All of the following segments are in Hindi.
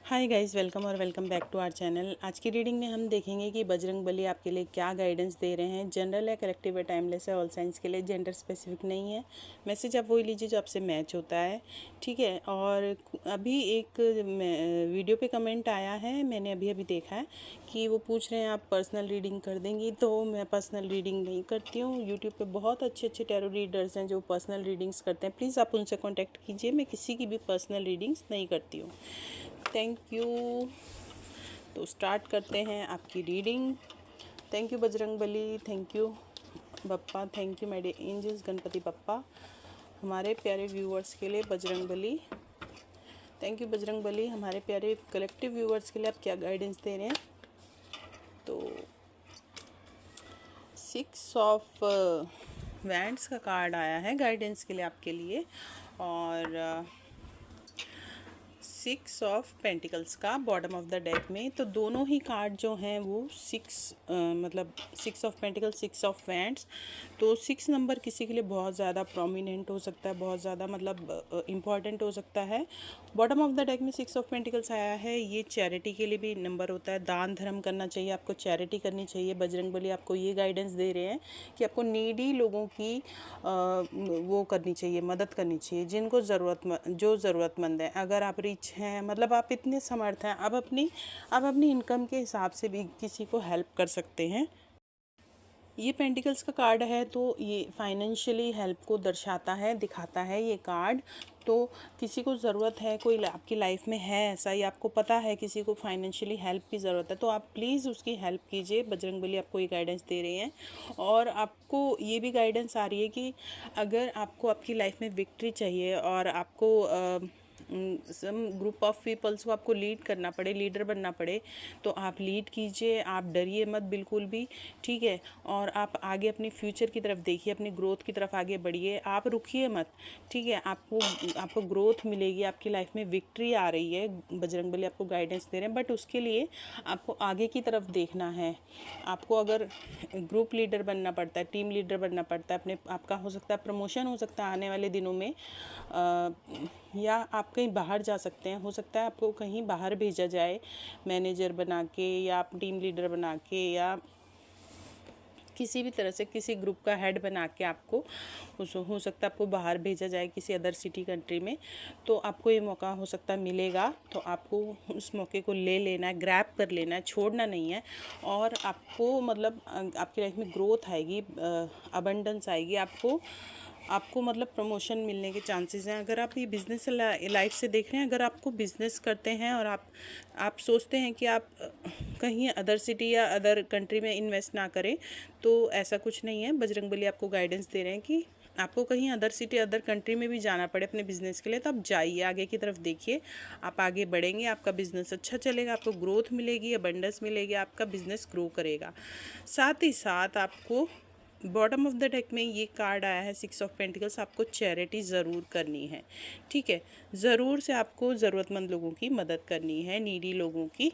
हाय गाइस, वेलकम और welcome back to our channel. आज की रीडिंग में हम देखेंगे कि बजरंगबली आपके लिए क्या गाइडेंस दे रहे हैं। जनरल है, कलेक्टिव है, टाइमलेस है, ऑल साइंस के लिए, जेंडर स्पेसिफिक नहीं है। मैसेज आप वही लीजिए जो आपसे मैच होता है, ठीक है। और अभी एक वीडियो पे कमेंट आया है, मैंने अभी अभी देखा है कि वो पूछ रहे हैं आप पर्सनल रीडिंग कर देंगी। तो मैं पर्सनल रीडिंग नहीं करती हूँ। यूट्यूब पे बहुत अच्छे अच्छे टैरो रीडर्स हैं जो पर्सनल रीडिंग्स करते हैं, प्लीज़ आप उनसे कॉन्टैक्ट कीजिए। मैं किसी की भी पर्सनल रीडिंग्स नहीं करती हूँ। Thank you. तो स्टार्ट करते हैं आपकी reading. Thank you Bajrangbali, thank you Bappa, thank you मेरे एंजल्स, गणपति बप्पा, हमारे प्यारे व्यूअर्स के लिए बजरंगबली। थैंक यू बजरंगबली, हमारे प्यारे कलेक्टिव व्यूअर्स के लिए आप क्या गाइडेंस दे रहे हैं। तो 6 ऑफ वैंड्स का कार्ड आया है गाइडेंस के लिए आपके लिए, और 6 ऑफ पेंटिकल्स का बॉटम ऑफ द डेक में। तो दोनों ही कार्ड जो हैं वो 6 मतलब 6 ऑफ पेंटिकल, 6 ऑफ वैंड्स। तो 6 नंबर किसी के लिए बहुत ज़्यादा प्रोमिनेंट हो सकता है, बहुत ज़्यादा मतलब इम्पॉर्टेंट हो सकता है। बॉटम ऑफ द डेक में 6 ऑफ पेंटिकल्स आया है, ये चैरिटी के लिए भी नंबर होता है। दान धर्म करना चाहिए आपको, चैरिटी करनी चाहिए। बजरंगबली आपको ये गाइडेंस दे रहे हैं कि आपको नीडी लोगों की वो करनी चाहिए, मदद करनी चाहिए, जिनको जो ज़रूरतमंद है। अगर आप रिच हैं, मतलब आप इतने समर्थ हैं, आप अपनी इनकम के हिसाब से भी किसी को हेल्प कर सकते हैं। ये पेंटिकल्स का कार्ड है, तो ये फाइनेंशियली हेल्प को दर्शाता है, दिखाता है ये कार्ड। तो किसी को ज़रूरत है, कोई आपकी लाइफ में है ऐसा, या आपको पता है किसी को फाइनेंशियली हेल्प की ज़रूरत है, तो आप प्लीज़ उसकी हेल्प कीजिए। बजरंगबली आपको ये गाइडेंस दे रहे हैं। और आपको ये भी गाइडेंस आ रही है कि अगर आपको आपकी लाइफ में विक्ट्री चाहिए और आपको सम ग्रुप ऑफ पीपल्स को आपको लीड करना पड़े, लीडर बनना पड़े, तो आप लीड कीजिए। आप डरिए मत बिल्कुल भी, ठीक है। और आप आगे अपनी फ्यूचर की तरफ देखिए, अपनी ग्रोथ की तरफ आगे बढ़िए, आप रुकिए मत, ठीक है। आपको ग्रोथ मिलेगी, आपकी लाइफ में विक्ट्री आ रही है। बजरंगबली आपको गाइडेंस दे रहे हैं, बट उसके लिए आपको आगे की तरफ देखना है। आपको अगर ग्रुप लीडर बनना पड़ता है, टीम लीडर बनना पड़ता है, अपने आपका हो सकता है प्रमोशन हो सकता है आने वाले दिनों में, या आप कहीं बाहर जा सकते हैं। हो सकता है आपको कहीं बाहर भेजा जाए मैनेजर बना के, या आप टीम लीडर बना के, या किसी भी तरह से किसी ग्रुप का हेड बना के आपको हो सकता है आपको बाहर भेजा जाए किसी अदर सिटी कंट्री में। तो आपको ये मौका हो सकता है मिलेगा, तो आपको उस मौके को ले लेना है, ग्रैब कर लेना है, छोड़ना नहीं है। और आपको मतलब आपकी लाइफ में ग्रोथ आएगी, अबंडेंस आएगी। आपको मतलब प्रमोशन मिलने के चांसेस हैं। अगर आप ये बिज़नेस लाइफ से देख रहे हैं, अगर आपको बिज़नेस करते हैं और आप सोचते हैं कि आप कहीं अदर सिटी या अदर कंट्री में इन्वेस्ट ना करें, तो ऐसा कुछ नहीं है। बजरंगबली आपको गाइडेंस दे रहे हैं कि आपको कहीं अदर सिटी, अदर कंट्री में भी जाना पड़े अपने बिज़नेस के लिए, तो आप जाइए, आगे की तरफ देखिए। आप आगे बढ़ेंगे, आपका बिज़नेस अच्छा चलेगा, आपको ग्रोथ मिलेगी, अबंडेंस मिलेगी, आपका बिज़नेस ग्रो करेगा। साथ ही साथ आपको बॉटम ऑफ द डेक में ये कार्ड आया है 6 ऑफ पेंटिकल्स। आपको चैरिटी ज़रूर करनी है, ठीक है। ज़रूर से आपको ज़रूरतमंद लोगों की मदद करनी है, नीडी लोगों की।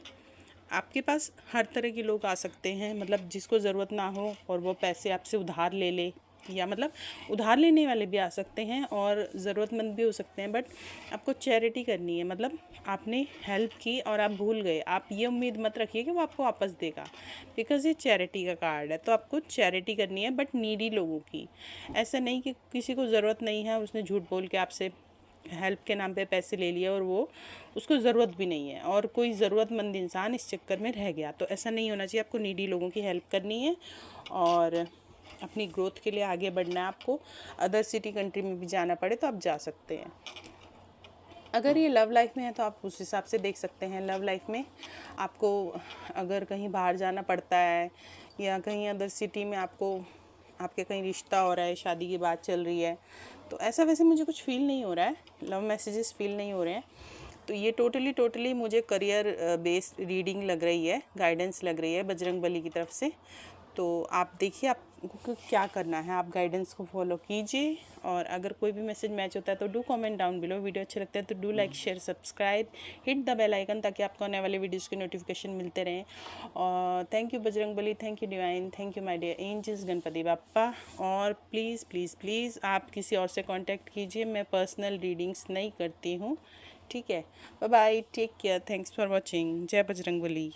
आपके पास हर तरह के लोग आ सकते हैं, मतलब जिसको ज़रूरत ना हो और वो पैसे आपसे उधार ले ले, या मतलब उधार लेने वाले भी आ सकते हैं और ज़रूरतमंद भी हो सकते हैं। बट आपको चैरिटी करनी है, मतलब आपने हेल्प की और आप भूल गए, आप ये उम्मीद मत रखिए कि वो आपको वापस देगा, बिकॉज़ ये चैरिटी का कार्ड है। तो आपको चैरिटी करनी है, बट नीडी लोगों की। ऐसा नहीं कि किसी को ज़रूरत नहीं है, उसने झूठ बोल के आपसे हेल्प के नाम पे पैसे ले लिए और वो उसको ज़रूरत भी नहीं है, और कोई ज़रूरतमंद इंसान इस चक्कर में रह गया। तो ऐसा नहीं होना चाहिए। आपको नीडी लोगों की हेल्प करनी है और अपनी ग्रोथ के लिए आगे बढ़ना है। आपको अदर सिटी कंट्री में भी जाना पड़े तो आप जा सकते हैं। अगर ये लव लाइफ में है तो आप उस हिसाब से देख सकते हैं। लव लाइफ में आपको अगर कहीं बाहर जाना पड़ता है, या कहीं अदर सिटी में आपके कहीं रिश्ता हो रहा है, शादी की बात चल रही है, तो ऐसा वैसे मुझे कुछ फील नहीं हो रहा है, लव मैसेजेस फील नहीं हो रहे हैं। तो ये टोटली मुझे करियर बेस्ड रीडिंग लग रही है, गाइडेंस लग रही है बजरंगबली की तरफ से। तो आप देखिए आपको क्या करना है, आप गाइडेंस को फॉलो कीजिए। और अगर कोई भी मैसेज मैच होता है तो do comment down below. Video अच्छे लगता है तो do like, share, subscribe, hit the bell icon, ताकि आपको आने वाले वीडियोज़ के नोटिफिकेशन मिलते रहें। और thank you Bajrangbali, thank you divine, thank you my dear angels, Ganpati Bappa. और प्लीज़ प्लीज़ प्लीज़ आप किसी और से कांटेक्ट कीजिए, मैं पर्सनल रीडिंग्स नहीं करती हूँ, ठीक है, bye bye, take care, thanks for watching, जय बजरंगबली।